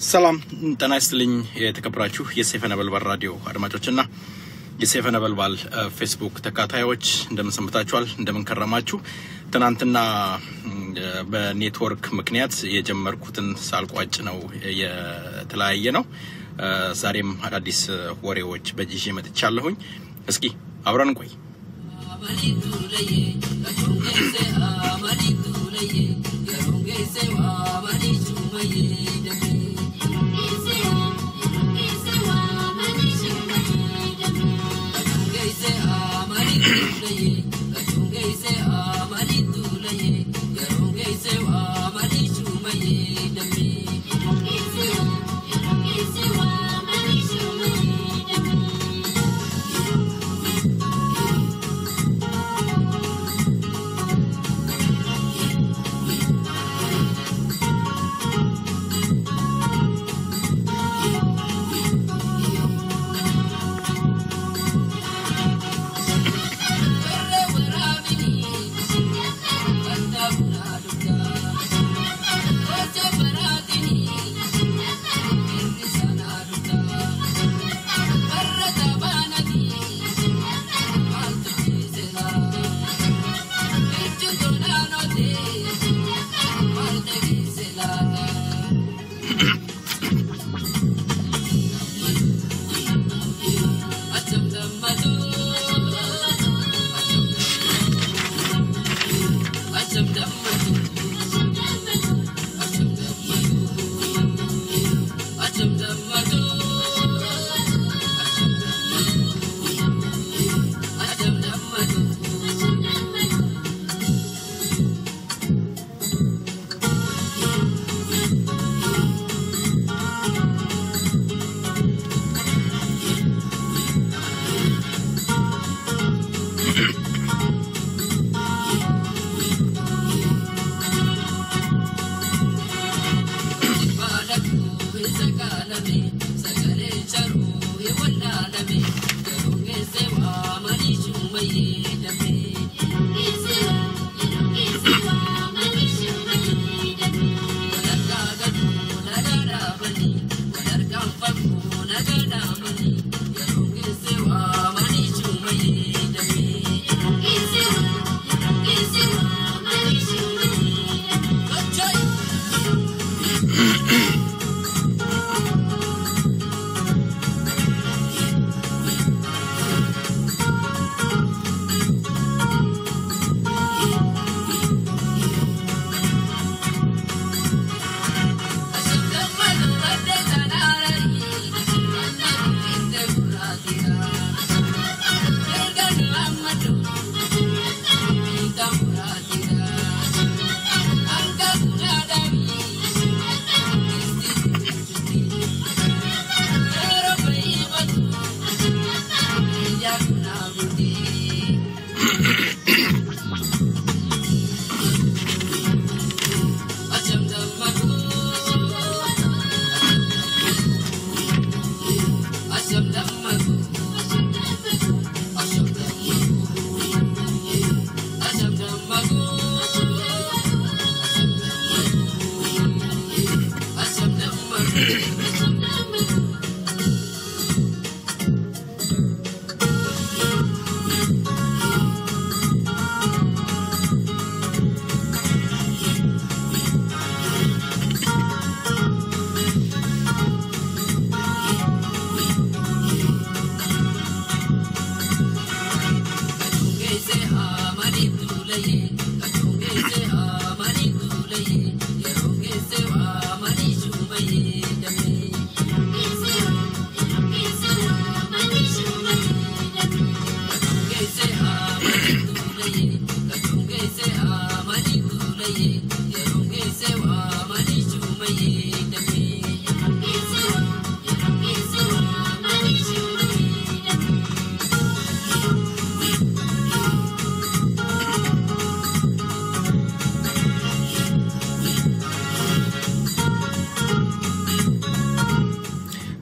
ሰላም ጤና ይስጥልኝ የተከበራችሁ የሰይፈ ነበልባል ራዲዮ አድማጮችና የሰይፈ ነበልባል ፌስቡክ ተከታታዮች እንደምን ሰንብታችኋል እንደምን ከረማችሁ ትናንትና በኔትወርክ ምክንያት የጀመርኩትን ሳልቋጭ ነው የተለያየ ነው ዛሬም አዳዲስ ወሬዎች በጂጂ መጥቻለሁኝ እስኪ አብረን ቆይ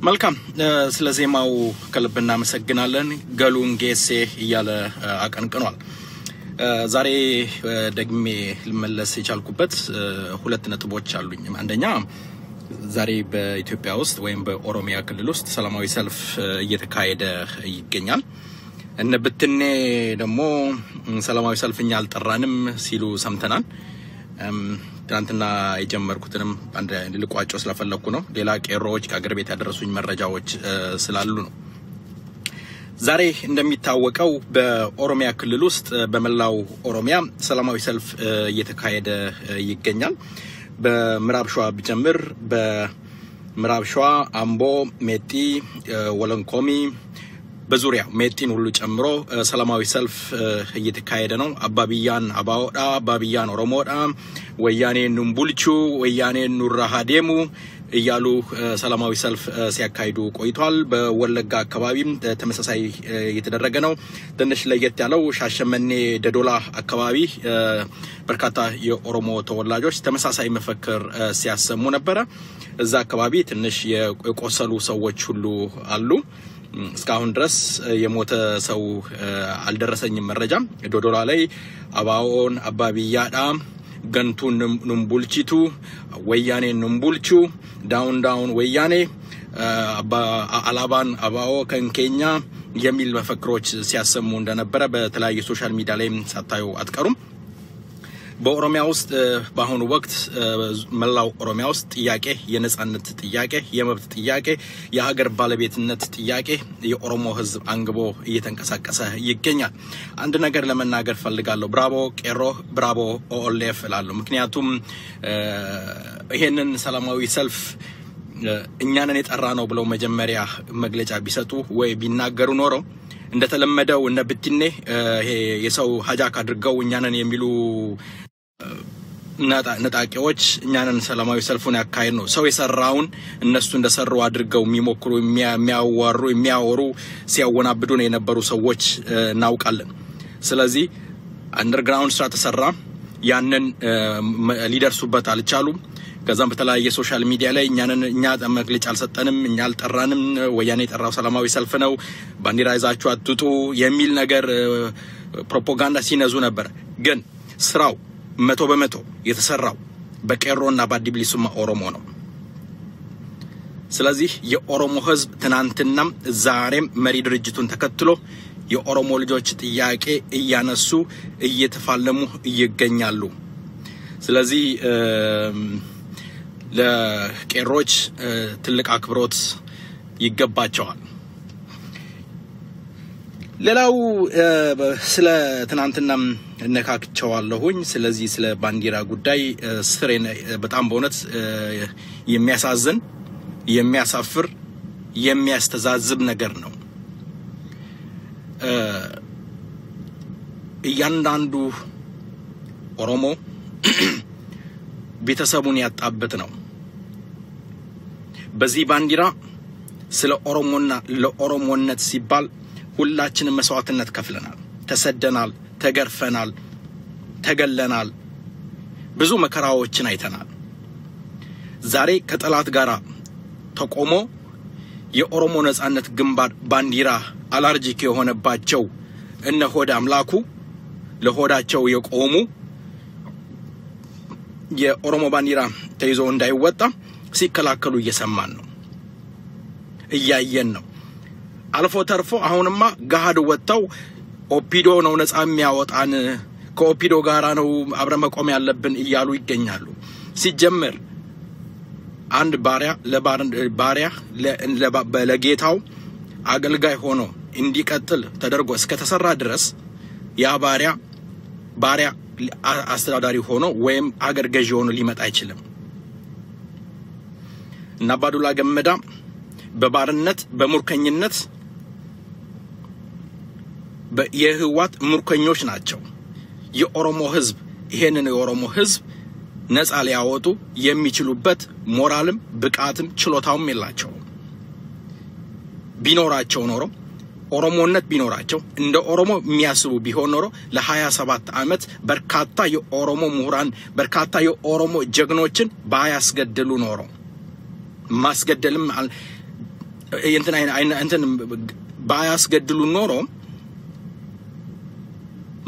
መልካም ስለዚህማው ከልብና መሰግናለን ገሉን ጌሴ ይያለ አቀንቅኗል ዛሬ ደግሜ ልመለስ የቻልኩበት ሁለት ነጥቦች አሉኝ አንደኛ ዛሬ በኢትዮጵያ ውስጥ ወይም በኦሮሚያ ክልል ውስጥ ሰላማዊ ሰልፍ እየተካሄደ ይገኛል እነብትኔ ደግሞ ሰላማዊ ሰልፍኛ አልጠራንም ሲሉ ሰምተናል ትናንትና የጀመርኩትንም አንድ ልቋጫው ስለፈለኩ ነው ሌላ ቄሮዎች ከአገር ቤት ያደረሱኝ መረጃዎች ስላሉ ነው ዛሬ እንደሚታወቀው በኦሮሚያ ክልል ውስጥ በመላው ኦሮሚያ ሰላማዊ ሰልፍ እየተካሄደ ይገኛል በምዕራብ ሸዋ ቢጀምር በምዕራብ ሸዋ አምቦ ሜጢ ወለንኮሚ በዙሪያ ሜጢን ሁሉ ጨምሮ ሰላማዊ ሰልፍ እየተካሄደ ነው አባቢያን አባወዳ አባቢያን ኦሮሞዳ ወያኔ ኑምቡልቹ ወያኔ ኑራሃዴሙ እያሉ ሰላማዊ ሰልፍ ሲያካሂዱ ቆይቷል በወለጋ አካባቢም ተመሳሳይ እየተደረገ ነው ትንሽ ለየት ያለው ሻሸመኔ ደዶላ አካባቢ በርካታ የኦሮሞ ተወላጆች ተመሳሳይ መፈክር ሲያሰሙ ነበር እዛ አካባቢ ትንሽ የቆሰሉ ሰዎች ሁሉ አሉ እስካሁን ድረስ የሞተ ሰው አልደረሰኝም መረጃ ዶዶላ ላይ አባውን አባቢያዳ ገንቱ ኑምቡልቺቱ ወያኔ ኑምቡልቹ ዳውን ወያኔ አላባን አባው ከንኬኛ የሚል መፈክሮች ሲያሰሙ እንደነበረ በተለያየ ሶሻል ሚዲያ ላይ ሳታዩ አትቀሩም በኦሮሚያ ውስጥ በአሁኑ ወቅት መላው ኦሮሚያ ውስጥ ጥያቄ የነጻነት ጥያቄ የመብት ጥያቄ የሀገር ባለቤትነት ጥያቄ የኦሮሞ ህዝብ አንግቦ እየተንቀሳቀሰ ይገኛል አንድ ነገር ለመናገር ፈልጋለሁ ብራቮ ቄሮ ብራቮ ኦሌፍ እላለሁ ምክንያቱም ይሄንን ሰላማዊ ሰልፍ እኛንን የጠራ ነው ብለው መጀመሪያ መግለጫ ቢሰጡ ወይ ቢናገሩ ኖሮ እንደተለመደው እነብትኔ ይሄ የሰው ሀጃክ አድርገው እኛንን የሚሉ ነጣቂዎች እኛንን ሰላማዊ ሰልፉን ያካሂድ ነው ሰው የሰራውን እነሱ እንደሰሩ አድርገው የሚሞክሩ የሚያወሩ ሲያወናብዱ ነው የነበሩ ሰዎች እናውቃለን ስለዚህ አንደርግራውንድ ስራ ተሰራ ያንን ሊደርሱበት አልቻሉም ከዛም በተለያየ ሶሻል ሚዲያ ላይ እኛ መግለጫ አልሰጠንም እኛ አልጠራንም ወያኔ የጠራው ሰላማዊ ሰልፍ ነው ባንዲራ ይዛችሁ አትጡ የሚል ነገር ፕሮፓጋንዳ ሲነዙ ነበር ግን ስራው 100% የተሰራው በቄሮና በቢሊሱማ ኦሮሞ ነው ስለዚህ የኦሮሞ ህዝብ ትናንትናም ዛሬም መሪ ድርጅቱን ተከትሎ የኦሮሞ ልጆች ጥያቄ እያነሱ እየተፋለሙ ይገኛሉ ስለዚህ ለቄሮች ትልቅ አክብሮት ይገባቸዋል ሌላው ስለ ትናንትናም ነካክቸዋለሁኝ ስለዚህ ስለ ባንዲራ ጉዳይ ስሬን በጣም በእውነት የሚያሳዝን የሚያሳፍር የሚያስተዛዝብ ነገር ነው እያንዳንዱ ኦሮሞ ቤተሰቡን ያጣበት ነው በዚህ ባንዲራ ስለ ኦሮሞና ለኦሮሞነት ሲባል ሁላችንም መስዋዕትነት ከፍለናል ተሰደናል ተገርፈናል ተገለናል ብዙ መከራዎችን አይተናል ዛሬ ከጠላት ጋራ ተቆሞ የኦሮሞ ነጻነት ግንባር ባንዲራ አላርጂክ የሆነባቸው እነ ሆድ አምላኩ ለሆዳቸው የቆሙ የኦሮሞ ባንዲራ ተይዞ እንዳይወጣ ሲከላከሉ እየሰማን ነው እያየን ነው አልፎ ተርፎ አሁንማ ጋሃድ ወጣው ኦፒዶ ነው ነፃ የሚያወጣን ከኦፒዶ ጋራ ነው አብረ መቆም ያለብን እያሉ ይገኛሉ ሲጀመር አንድ ባሪያ ለጌታው አገልጋይ ሆኖ እንዲቀጥል ተደርጎ እስከ ተሰራ ድረስ ያ ባሪያ አስተዳዳሪ ሆኖ ወይም አገር ገዢ ሆኖ ሊመጣ አይችልም እና አባዱላ ገመዳ በባርነት በሙርከኝነት የህዋት ሙርከኞች ናቸው የኦሮሞ ህዝብ ይሄንን የኦሮሞ ህዝብ ነፃ ሊያወጡ የሚችሉበት ሞራልም ብቃትም ችሎታውም የላቸው ቢኖራቸው ኖሮ ኦሮሞነት ቢኖራቸው እንደ ኦሮሞ የሚያስቡ ቢሆን ኖሮ ለ27 አመት በርካታ የኦሮሞ ምሁራን በርካታ የኦሮሞ ጀግኖችን ባያስገድሉ ኖሮ ማስገደልም እንትን ባያስገድሉ ኖሮ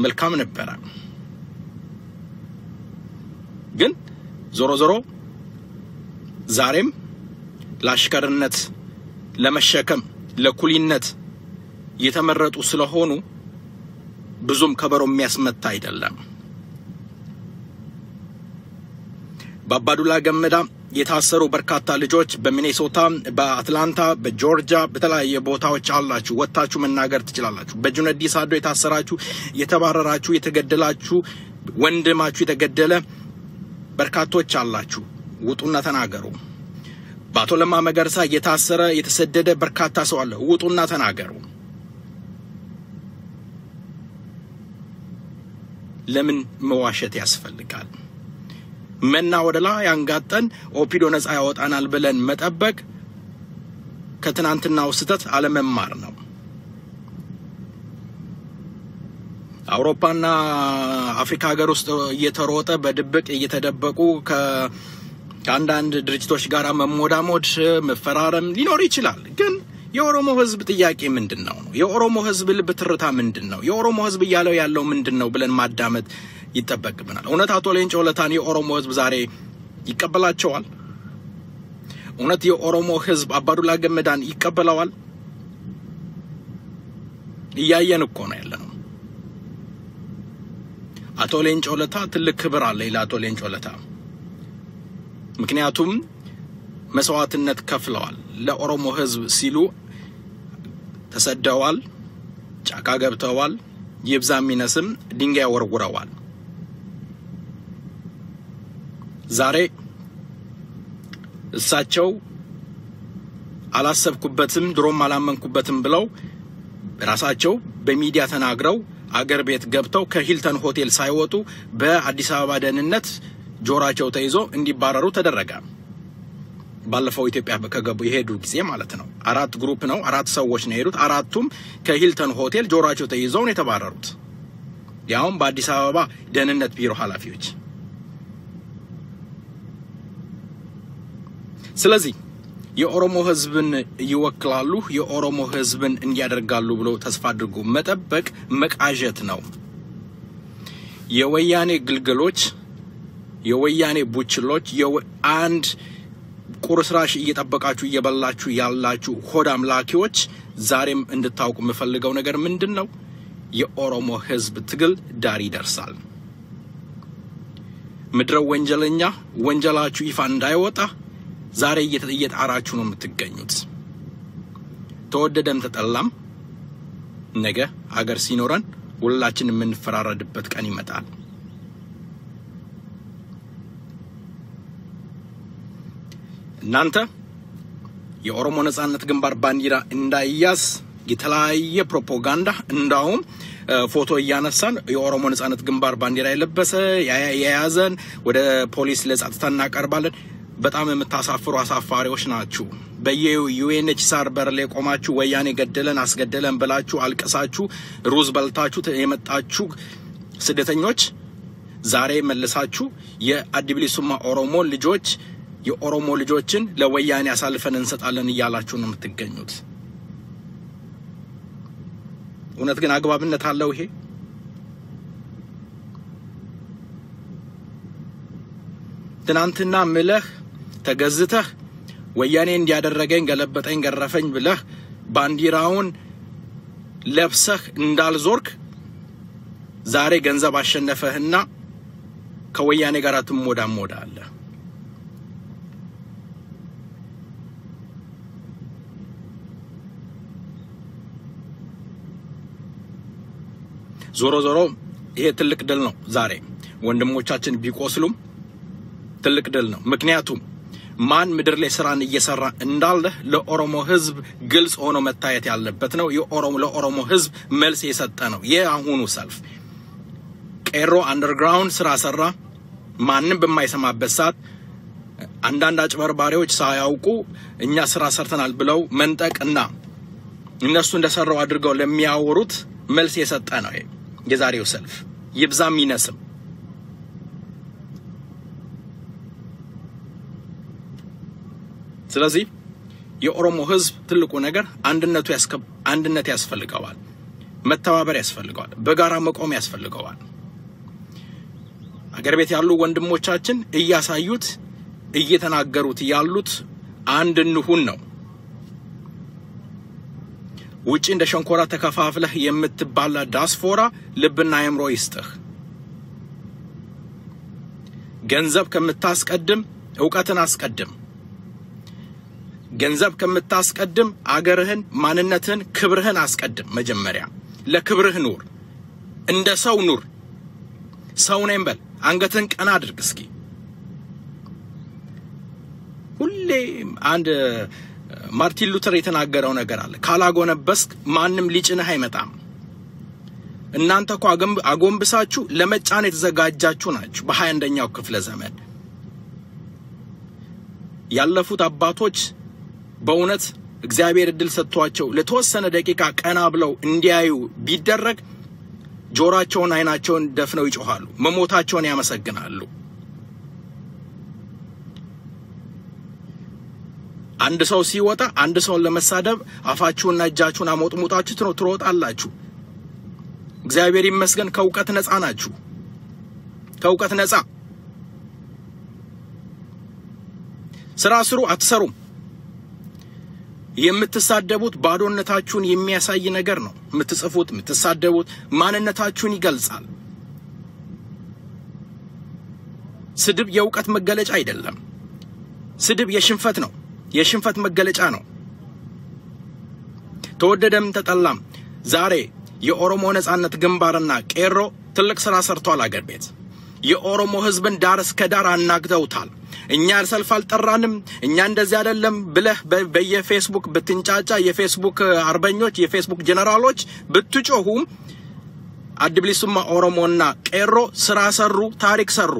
መልካም ነበር ግን ዞሮ ዛሬም ላሽከርነት ለመሸከም ለኩሊነት የተመረጡ ስለሆኑ ብዙም ከበሮ የሚያስመታ አይደለም በአባዱላ ገመዳ የታሰሩ በርካታ ልጆች በሚኔሶታ በአትላንታ በጆርጂያ በተለያየ ቦታዎች አላችሁ ወጣችሁ መናገር ትችላላችሁ በጁነዲ ሳዶ የታሰራችሁ የተባረራችሁ የተገደላችሁ ወንድማችሁ የተገደለ በርካቶች አላችሁ ውጡና ተናገሩ ባቶ ለማ መገርሳ የታሰረ የተሰደደ በርካታ ሰው አለ ውጡና ተናገሩ ለምን መዋሸት ያስፈልጋል መና ወደላ ያንጋጠን ኦፒዶ ነፃ ያወጣናል ብለን መጠበቅ ከትናንትናው ስተት አለመማር ነው አውሮፓና አፍሪካ ሀገር ውስጥ እየተሮጠ በድብቅ እየተደበቁ ከአንዳንድ ድርጅቶች ጋር መሞዳሞድ መፈራረም ሊኖር ይችላል ግን የኦሮሞ ህዝብ ጥያቄ ምንድነው የኦሮሞ ህዝብ ልብ ትርታ ምንድነው የኦሮሞ ህዝብ ያለው ምንድነው ብለን ማዳመጥ ይተበቅብናል ኡነት አቶ ሌንጮ ለታን የኦሮሞ ህዝብ ዛሬ ይቀበላቸዋል ኡነት የኦሮሞ ህዝብ አባዱላ ገመዳን ይቀበላዋል ይያየን እኮ ነው ያለነው አቶ ሌንጮ ለታ ትልቅ ክብር አለ ለአቶ ሌንጮ ለታ ምክንያቱም መስዋዕትነት ከፍለዋል ለኦሮሞ ህዝብ ሲሉ ተሰደዋል ጫካ ገብተዋል ይብዛሚነስም ድንጋይ ወርውረዋል ዛሬ እሳቸው አላሰብኩበትም ድሮም አላመንኩበትም ብለው ራሳቸው በሚዲያ ተናግረው አገር ቤት ገብተው ከሂልተን ሆቴል ሳይወጡ በአዲስ አበባ ደህንነት ጆራቸው ተይዞ እንዲባረሩ ተደረገ ባለፈው ኢትዮጵያ በከገቡ ይሄዱ ጊዜ ማለት ነው አራት ግሩፕ ነው አራት ሰዎች ነው የሄዱት አራቱም ከሂልተን ሆቴል ጆራቸው ተይዘው ነው የተባረሩት ያውም በአዲስ አበባ ደህንነት ቢሮ ኃላፊዎች ስለዚህ የኦሮሞ ህዝብን ይወክላሉ የኦሮሞ ህዝብን እንዲያደርጋሉ ብሎ ተስፋ አድርጎ መጠበቅ መቃጀት ነው የወያኔ ግልገሎች የወያኔ ቡችሎች አንድ ቁርስራሽ እየተጠበቃችሁ እየበላችሁ ያላችሁ ሆድ አምላኪዎች ዛሬም እንድታውቁ መፈልገው ነገር ምንድነው የኦሮሞ ህዝብ ትግል ዳር ይደርሳል ምድረ ወንጀለኛ ወንጀላችሁ ይፋ እንዳይወጣ ዛሬ እየተጣራችሁ ነው የምትገኙት ተወደደም ተጠላም ነገ አገር ሲኖረን ሁላችን የምንፈራረድበት ቀን ይመጣል እናንተ የኦሮሞ ነጻነት ግንባር ባንዲራ እንዳይያዝ የተለያየ ፕሮፓጋንዳ እንዳውም ፎቶ ያነሳን የኦሮሞ ነጻነት ግንባር ባንዲራ የለበሰ ያያዘን ወደ ፖሊስ ለጻጽታ እናቀርባለን በጣም የምታሳፍሩ አሳፋሪዎች ናችሁ በዩኤንኤችሲአር በር ላይ ቆማችሁ ወያኔ ገደለን አስገደለን ብላችሁ አልቀሳችሁ ሩዝ በልታችሁ የመጣችሁ ስደተኞች ዛሬ መልሳችሁ የአዲብሊሱማ ኦሮሞ ልጆች የኦሮሞ ልጆችን ለወያኔ አሳልፈን እንሰጣለን ይያላችሁ ነው የምትገኙት እውነት ግን አግባብነት አለው ይሄ ትናንትና ምለህ ተገዝተህ ወያኔ እንዲያደረገኝ ገለበጠኝ ገረፈኝ ብለህ ባንዲራውን ለብሰህ እንዳልዞርክ ዛሬ ገንዘብ አሸነፈህና ከወያኔ ጋር ትሞዳሞዳለህ ዞሮ ዞሮ ይሄ ትልቅ ድል ነው ዛሬ ወንድሞቻችን ቢቆስሉም ትልቅ ድል ነው ምክንያቱም ማን ምድር ላይ ስራን እየሰራ እንዳለ ለኦሮሞ ህዝብ ግልጽ ሆኖ መታየት ያለበት ነው ለኦሮሞ ህዝብ መልስ የሰጠ ነው የአሁኑ ሰልፍ Qeerroo አንደርግራውንድ ስራ ሰራ ማንንም በማይሰማበት ሰዓት አንዳንድ አጭበርባሪዎች ሳያውቁ እኛ ስራ ሰርተናል ብለው መንጠቅና እነሱ እንደሰራው አድርገው ለሚያወሩት መልስ የሰጠ ነው የዛሬው ሰልፍ ይብዛም ይነስም ስለዚህ የኦሮሞ ህዝብ ትልቁ ነገር አንድነት ያስፈልገዋል መተባበር ያስፈልገዋል በጋራ መቆም ያስፈልገዋል አገር ቤት ያሉ ወንድሞቻችን እያሳዩት እየተናገሩት ያሉት አንድ እንሁን ነው ውጪ እንደ ሸንኮራ ተከፋፍለህ የምትባላ ዳስፖራ ልብና አእምሮ ይስጥህ ገንዘብ ከምታስቀድም ዕውቀትን አስቀድም ገንዘብ ከምታስቀድም አገርህን ማንነትህን ክብርህን አስቀድም መጀመሪያ ለክብርህ ኑር እንደ ሰው ኑር ሰው ነኝ በል አንገትን ቀና አድርግ እስኪ ሁሌ አንድ ማርቲን ሉተር የተናገረው ነገር አለ ካላጎነበስክ ማንንም ሊጭነህ አይመጣም እናንተ እኮ አጎንብሳችሁ ለመጫን የተዘጋጃችሁ ናችሁ በ21ኛው ክፍለ ዘመን ያለፉት አባቶች በእውነት እግዚአብሔር እድል ሰጥቷቸው ለተወሰነ ደቂቃ ቀና ብለው እንዲያዩ ቢደረግ ጆራቸውን አይናቸውን ደፍነው ይጮሃሉ መሞታቸውን ያመሰግናሉ አንድ ሰው ሲወጣ አንድ ሰው ለመሳደብ አፋችሁና እጃችሁን አሞጥሙጣችሁ ትሮጣላችሁ እግዚአብሔር ይመስገን ከውቀት ነፃ ናችሁ ከውቀት ነፃ ስራ ስሩ አትሰሩም የምትሳደቡት ባዶነታችሁን የሚያሳይ ነገር ነው የምትጽፉት የምትሳደቡት ማንነታችሁን ይገልጻል ስድብ የውቀት መገለጫ አይደለም ስድብ የሽንፈት ነው የሽንፈት መገለጫ ነው ተወደደም ተጠላም ዛሬ የኦሮሞ ነጻነት ግንባርና Qeerroo ትልቅ ስራ ሰርቷል አገር ቤት የኦሮሞ ህዝብን ዳር እስከ ዳር አናግተውታል እኛ ሰልፍ አልጠራንም እኛ እንደዚህ አይደለም ብለህ በየፌስቡክ በትንጫጫ የፌስቡክ አርበኞች የፌስቡክ ጀነራሎች ብትጮሁም Bilisummaa ኦሮሞና Qeerroo ስራ ሰሩ ታሪክ ሰሩ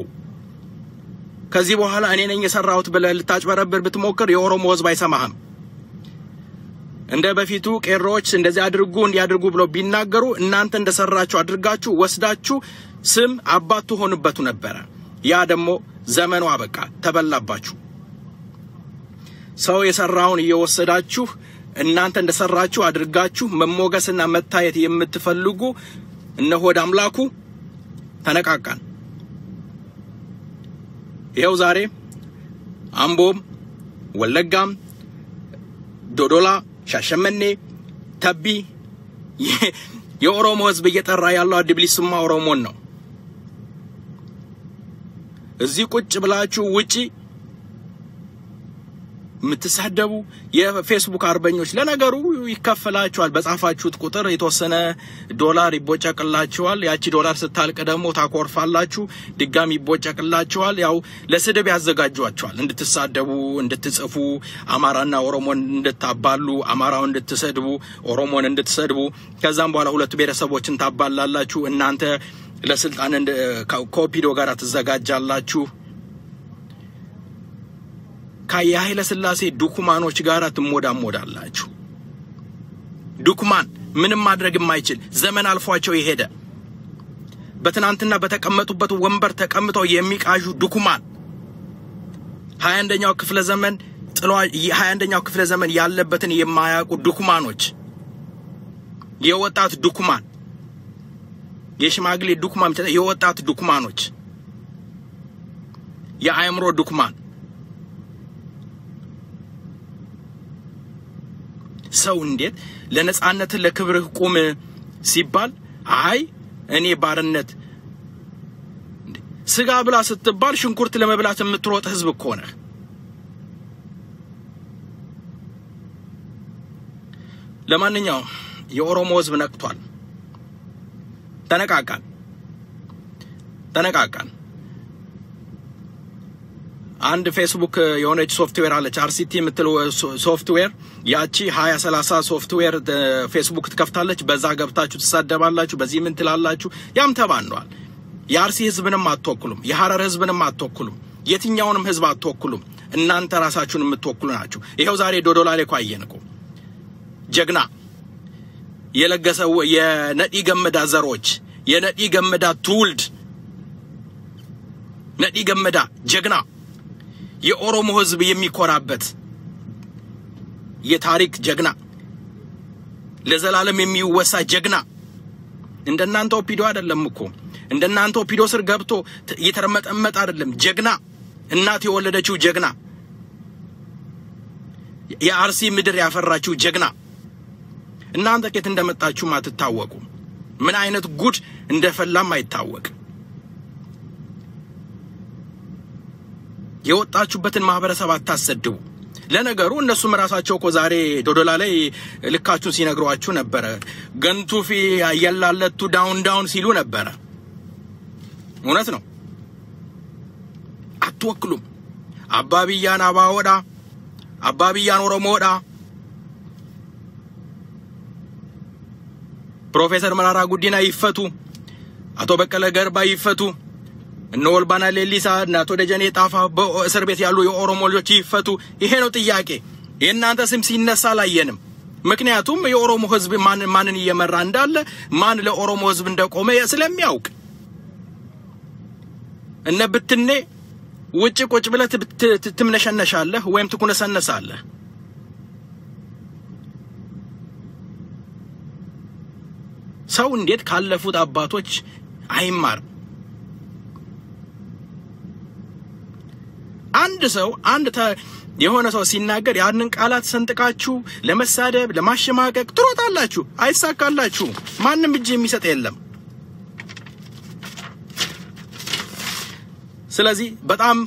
ከዚህ በኋላ እኔ ነኝ የሰራሁት ብለህ ልታጭበረብር ብትሞክር የኦሮሞ ህዝብ አይሰማህም እንደ በፊቱ Qeerrooች እንደዚህ አድርጉ እንዲያድርጉ ብለው ቢናገሩ እናንተ እንደሰራችሁ አድርጋችሁ ወስዳችሁ ስም አባቱ ሆነበት ነበር ያ ደሞ ዘመኑ አበቃ ተበላባችሁ ሰው የሰራውን እየወሰዳችሁ እናንተ እንደሰራችሁ አድርጋችሁ መሞገስና መታየት የምትፈልጉ እነሆ አምላኩ ተነቃቃን ይሄው ዛሬ አምቦም ወለጋም ዶዶላ ሻሸመኔ ተቢ የኦሮሞ ህዝብ እየጠራ ያለው Bilisummaa ኦሮሞን ነው እዚህ ቁጭ ብላችሁ ውጪ ምትሳደቡ የፌስቡክ አርበኞች ለነገሩ ይከፈላችኋል በጻፋችሁት ቁጥር የተወሰነ ዶላር ይቦጨቅላችኋል ያቺ ዶላር ስታልቅ ደግሞ ታቆርፋላችሁ ድጋሚ ይቦጨቅላችኋል ያው ለስድብ ያዘጋጇችኋል እንድትሳደቡ እንድትጽፉ አማራና ኦሮሞን እንድታባሉ አማራው እንድትሰድቡ ኦሮሞን እንድትሰድቡ ከዛም በኋላ ሁለት ብሔረሰቦችን ታባላላችሁ እናንተ ለስልጣን ኮፒዶ ጋር ተዘጋጃላችሁ ከያይለ ስላሴ ዱኩማኖች ጋር ትሞዳሞዳላችሁ ዱኩማን ምንም ማድረግ የማይችል ዘመን አልፏቸው ይሄደ በትናንትና በተቀመጡበት ወንበር ተቀምጠው የሚቃዡ ዱኩማን 21ኛው ክፍለ ዘመን 21ኛው ክፍለ ዘመን ያለበትን የማያውቁ ዱኩማኖች የወጣት ዱኩማን የሽማግሌ ዱኩማን የወጣት ዱኩማኖች የአእምሮ ዱኩማን ሰው እንዴት ለነጻነት ለክብርህ ቁም ሲባል አይ እኔ ባርነት ስጋ ብላ ስትባል ሽንኩርት ለመብላት የምትሮጥ ህዝብ እኮ ነህ ለማንኛውም የኦሮሞ ህዝብ ነቅቷል ተነቃቃን አንድ ፌስቡክ የሆነች ሶፍትዌር አለች አርሲቲ የምትለው ሶፍትዌር ያቺ 2030 ሶፍትዌር ፌስቡክ ትከፍታለች በዛ ገብታችሁ ተሳደባላችሁ በዚህ ምን ትላላችሁ ያም ተባንኗል የአርሲ ህዝብንም አትወክሉም የሐረር ህዝብንም አትወክሉም የትኛውንም ህዝብ አትወክሉም እናንተ ራሳችሁን የምትወክሉ ናችሁ ይሄው ዛሬ ዶዶላ ላይ ቋየንኩ ጀግና የለገሰው የነዲ ገመዳ ዘሮች የነዲ ገመዳ ትውልድ ነዲ ገመዳ ጀግና የኦሮሞ ህዝብ የሚኮራበት የታሪክ ጀግና ለዘላለም የሚወሳ ጀግና እንደናንተው ፒዶ አይደለም እኮ እንደናንተው ፒዶ ስር ገብቶ እየተረመጠመጠ አይደለም ጀግና እናት የወለደችው ጀግና የአርሲ ምድር ያፈራችው ጀግና እናንተ ከት እንደመጣችሁ ማትታወቁ ምን አይነት ጉድ እንደፈላም አይታወቅ የወጣችሁበትን ማህበረሰብ አታሰድቡ ለነገሩ እነሱም ራሳቸው እኮ ዛሬ ዶዶላ ላይ ልካችሁን ሲነግሯችሁ ነበር ገንቱፊ ያያላለቱ ዳውን ሲሉ ነበር እውነት ነው አትወክሉም አባቢያን አባወዳ አባቢያን ኦሮሞዳ ፕሮፌሰር መራራ ጉዲና ይፈቱ አቶ በቀለ ገርባ ይፈቱ እነወልባና ሌሊሳ እናቶ ደጀኔ ጣፋ በእስር ቤት ያሉ የኦሮሞ ልጆች ይፈቱ ይሄ ነው ጥያቄ የእናንተ ስም ሲነሳ ላየንም ምክንያቱም የኦሮሞ ህዝብ ማንን እየመራ እንዳለ ማን ለኦሮሞ ህዝብ እንደቆመ ስለሚያውቅ እነ ብትኔ ውጭ ቁጭ ብለህ ትምነሸነሻለህ ወይም ትኩነሰነሳለህ ሰው እንዴት ካለፉት አባቶች አይማር አንድ ሰው የሆነ ሰው ሲናገር ያንን ቃላት ሰንጥቃችሁ ለመሳደብ ለማሽማቀቅ ትሮጣላችሁ አይሳካላችሁ ማንንም እጅ የሚሰጥ የለም ስለዚህ በጣም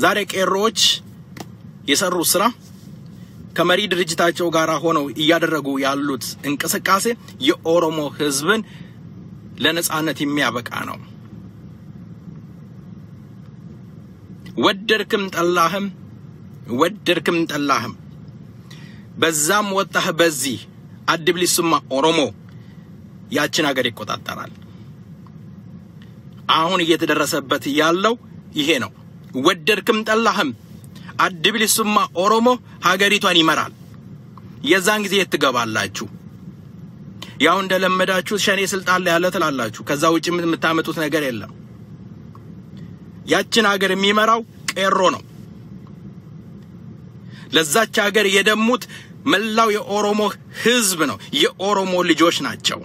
ዛሬ ቄሮች የሰሩ ስራ ከመሪ ድርጅታቸው ጋር ሆነው ያደረጉ ያሉት እንቅስቃሴ የኦሮሞ ህዝብን ለነጻነት የሚያበቃ ነው ወደርክም ጠላህም በዛም ወጣህ በዚህ አድብሊሱማ ኦሮሞ ያችን ሀገር ይቆጣጣራል አሁን እየተደረሰበት ያለው ይሄ ነው ወደርክም ጠላህም አድብሊሱማ ኦሮሞ ሀገሪቷን ይመራል የዛን ጊዜ ትገባላችሁ ያው እንደለመዳችሁ ሸኔ ስልጣን ላይ ያለ ተላላችሁ ከዛ ውጪ ምን የምታመጡት ነገር የለም ያችን ሀገር የሚመራው ቄሮ ነው ለዛች ሀገር የደሙት መላው የኦሮሞ ህዝብ ነው የኦሮሞ ልጆች ናቸው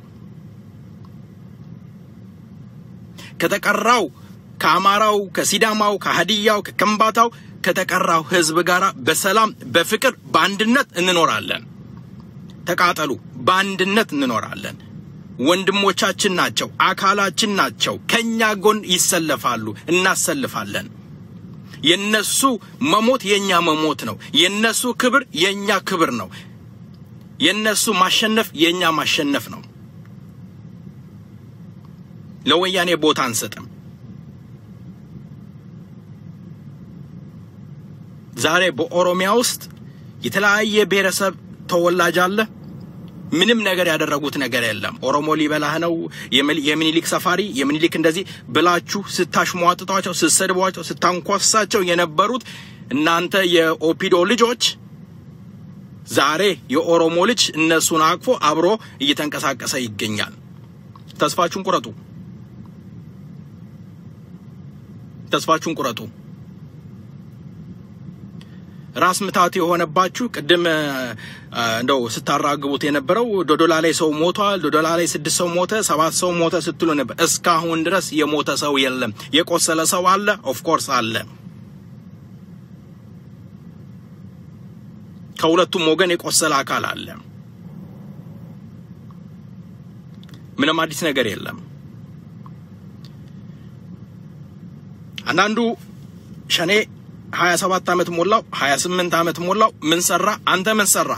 ከተቀራው ከአማራው ከሲዳማው ከሃዲያው ከከምባታው ከተቀራው ህዝብ ጋራ በሰላም በፍቅር በአንድነት እንኖራለን ተቃጠሉ በአንድነት እንኖራለን ወንድሞቻችን ናቸው አካላችን ናቸው ከኛ ጎን ይሰለፋሉ እናሰልፋለን የነሱ መሞት የኛ መሞት ነው የነሱ ክብር የኛ ክብር ነው የነሱ ማሸነፍ የኛ ማሸነፍ ነው ለወያኔ ቦታ አንሰጥም ዛሬ በኦሮሚያ ውስጥ የተለያየ ብሔረሰብ ተወላጅ አለ ምንም ነገር ያደረጉት ነገር የለም ኦሮሞ ሊበላህ ነው የሚኒሊክ ሰፋሪ የሚኒሊክ እንደዚህ ብላችሁ ስታሽሟጥጧቸው ስሰድቧቸው ስታንኳሳቸው የነበሩት እናንተ የኦፒዶ ልጆች ዛሬ የኦሮሞ ልጅ እነሱን አቅፎ አብሮ እየተንቀሳቀሰ ይገኛል ተስፋችሁን ቁረጡ ራስ ምታት የሆነባችሁ ቀደም እንደው ስታራግቡት የነበረው ዶዶላ ላይ ሰው ሞቷል ዶዶላ ላይ 6 ሰው ሞተ 7 ሰው ሞተ ስትሉ ነበር እስካሁን ድረስ የሞተ ሰው የለም የቆሰለ ሰው አለ ኦፍ ኮርስ አለ ከሁለቱም ወገን የቆሰለ አካል አለ ምንም አዲስ ነገር የለም አንዳንዱ ሸኔ 27 ዓመት ሞላው 28 ዓመት ሞላው ምን ሰራ አንተ ምን ሰራ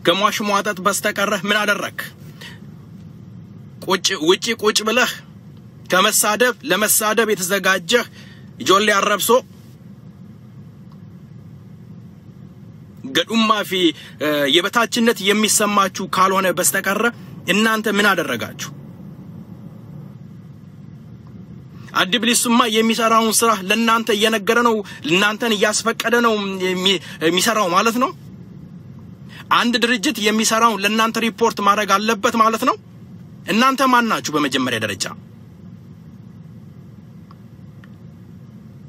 ከሟሽ ሟጣት በስተቀረ ምን አደረክ ውጪ ቁጭ ብለህ ከመሳደብ ለመሳደብ የተዘጋጀ ጆሊ አረብሶ ገዱማ ፊ የበታችነት የሚሰማችሁ ካልሆነ በስተቀረ እናንተ ምን አደረጋችሁ አዲብሊሱማ የሚሰራውን ስራ ለናንተ እየነገረ ነው እናንተን ያስፈቀደ ነው የሚሰራው ማለት ነው አንድ ድርጅት የሚሰራውን ለናንተ ሪፖርት ማድረግ አለበት ማለት ነው እናንተ ማን ናችሁ በመጀመሪያ ደረጃ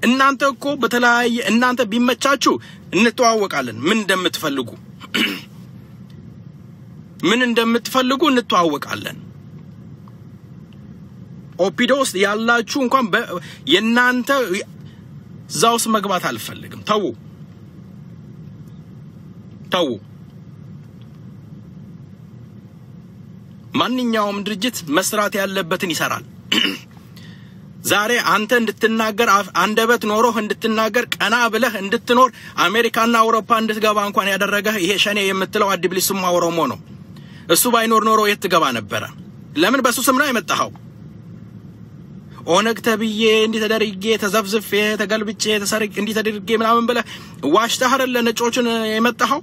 እናንተ እኮ በተለያየ እናንተ ቢመቻችሁ እንተዋወቃለን ምን እንደምትፈልጉ እንተዋወቃለን ኦፒዶስ ያላችሁ እንኳን የናንተ ዛውስ መግባት አልፈልግም ተው ማንኛውም ድርጅት መስራት ያለበትን ይሰራል ዛሬ አንተ እንድትናገር አንደበት ኖሮህ እንድትናገር ቀና ብለህ እንድትኖር አሜሪካና አውሮፓ እንድትገባ እንኳን ያደረገ ይሄ ሸኔ የምትለው አዲብሊሱማ ኦሮሞ ነው እሱ ባይኖር ኖሮ የት ትገባ ነበር ለምን በሱ ስም ነው የመጣው ኦነግ ተብዬ እንዲ ተደርጌ ተዘፍዝፌ ተገልብጬ ተሰርቅ እንዲ ተደርጌ ምናምን ብለ ዋሽተህ አይደለ ነጮችን የመጣው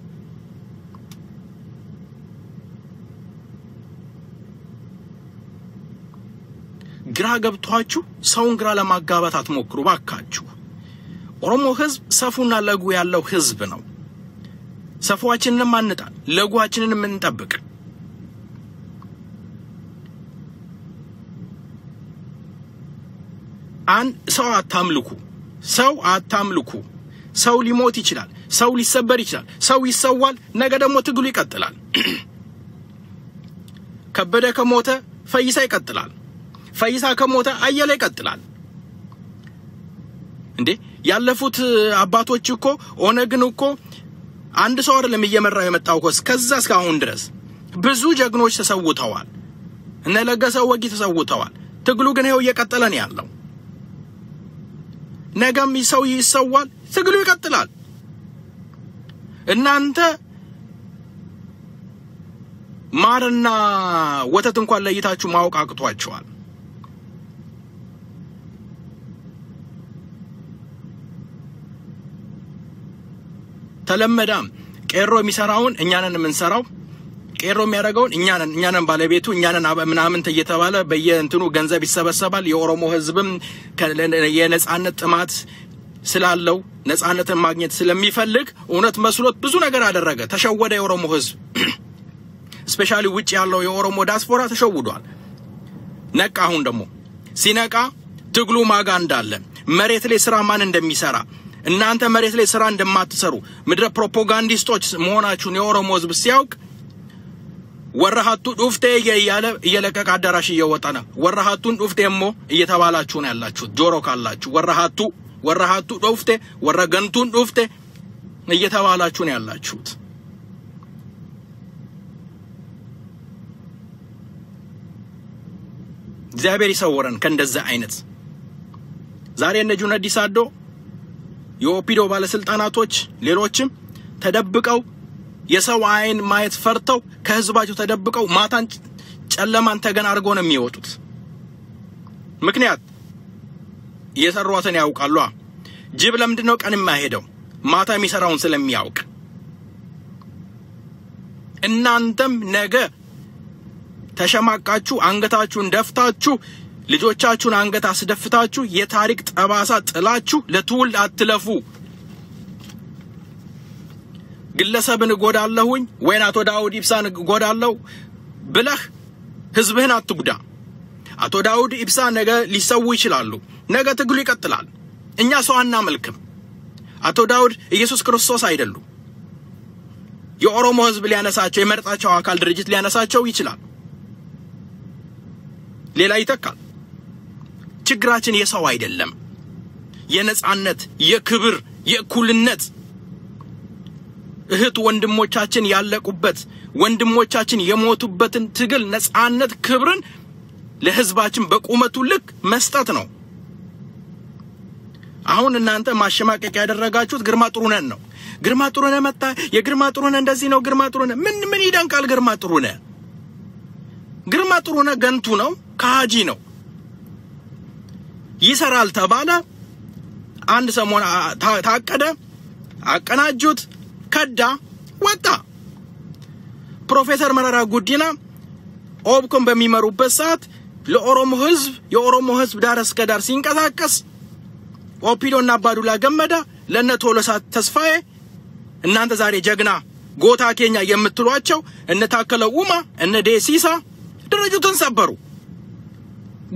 ግራ ገብቷችሁ ሰውን ግራ ለማጋባት አትሞክሩ ባካችሁ ኦሮሞ ህዝብ ሰፉና ለጉ ያለው ህዝብ ነው ሰፉአችንን ማንጣል ለጉአችንን እንጠብቅ አን ሰው አታምልኩ ሰው ሊሞት ይችላል ሰው ሊሰበር ይችላል ሰው ይሰዋል ነገ ደግሞ ትግሉ ይቀጥላል ከበደ ከሞተ ፈይሳ ይቀጥላል ፈይሳ ከሞተ አየለ ይቀጥላል እንዴ ያለፉት አባቶች እኮ ኦነግን እኮ አንድ ሰው አይደለም እየመራው የመጣው እኮ ከዛ እስካሁን ድረስ ብዙ ጀግኖች ተሰውተዋል እነ ለገሰው ወጊ ተሰውተዋል ትግሉ ግን ይሄው እየቀጠለ ነው ያለው ነገም ሰው ይሰዋል ትግሉ ይቀጥላል እናንተ ማርና ወተት እንኳን ለይታችሁ ማወቅ አቅቷችኋል ተለመዳም ቄሮ የሚሰራውን እኛንን የምንሰራው ቄሮ የሚያደርገውን እኛንን ባለቤቱ እኛንን ምናምን ተየተባለ በየእንትኑ ገንዘብ ይሰበሰባል የኦሮሞ ህዝብም የነጻነት ጥማት ስላለው ነጻነትን ማግኘት ስለሚፈልግ እውነት መስሎት ብዙ ነገር አደረገ ተሸወደ የኦሮሞ ህዝብ ስፔሻሊ ውጪ ያለው የኦሮሞ ዳስፖራ ተሸውዷል ነቃ አሁን ደግሞ ሲነቃ ትግሉ ማጋ እንዳለ መሬት ላይ ስራ ማን እንደሚሰራ እናንተ መሬት ላይ ስራ እንደማትሰሩ ምድረ ፕሮፓጋንዲስቶች መሆናችሁን የኦሮሞ ህዝብ ሲያውቅ ወራሃቱ ዱፍቴ እየለቀቀ አዳራሽ እየወጣ ነው ወራሃቱን ዱፍቴሞ እየተባላችሁ ነው ያላችሁት ጆሮ ካላችሁ ወራሃቱ ዱፍቴ ወራገንቱን ዱፍቴ እየተባላችሁ ነው ያላችሁት እግዚአብሔር ይሰውረን ከእንደዛ አይነት ዛሬ እነ ጁነዲ ሳዶ የኦፒዶ ባለስልጣናቶች ሌሎችም ተደብቀው የሰው አይን ማየት ፈርተው ከህዝባቸው ተደብቀው ማታን ጨለማን ተገን አርጎ ነው የሚወጡት ምክንያት የሰሯትን ያውቃሉ ጅብ ለምንድነው ቀን የማይሄደው ማታ የሚሰራውን ስለሚያውቅ እናንተም ነገ ተሸማቃችሁ አንገታችሁን ደፍታችሁ ልጆቻችሁን አንገት አስደፍታችሁ የታሪክ ጠባሳ ጥላችሁ ለትውልድ አትለፉ ግለሰብን ጎዳለሁኝ ወይና አቶ ዳውድ ኢብሳን ጎዳለው ብለህ ህዝብህን አትጉዳ አቶ ዳውድ ኢብሳ ነገ ሊሰው ይችላሉ ነገ ትግሉ ይቀጥላል እኛ ሰው አናመልክም አቶ ዳውድ ኢየሱስ ክርስቶስ አይደሉ የኦሮሞ ህዝብ ሊያነሳቸው የመርጣቸው አካል ድርጅት ሊያነሳቸው ይችላል ሌላ ይተካል ችግራችን የሰው አይደለም የነጻነት የክብር የኩልነት እህት ወንድሞቻችን ያለቁበት ወንድሞቻችን የሞቱበትን ትግል ነፃነት ክብርን ለህዝባችን በቁመቱ ልክ መስጠት ነው አሁን እናንተ ማሸማቀቅ ያደረጋችሁት ግርማ ጥሩነን ነው ግርማ ጥሩነን መጣ የግርማ ጥሩነን እንደዚህ ነው ግርማ ጥሩነን ምን ይደንቃል ግርማ ጥሩነን ገንቱ ነው ካጂ ነው ይሰራል ተባለ አንድ ሰሞን ታቀደ አቀናጁት ከዳ ወጣ ፕሮፌሰር መረራ ጉዲና ኦብኮም በሚመሩበት ሰዓት ለኦሮሞ ህዝብ የኦሮሞ ህዝብ ዳር እስከ ዳር ሲንቀሳቀስ ኦፒዶና ባዱላ ገመዳ ለነቶሎሳ ተስፋዬ እናንተ ዛሬ ጀግና ጎታ ኬኛ የምትሏቸው እነ ታከለ ኡማ እነ ዴሲሳ ድርጅቱን ሰበሩ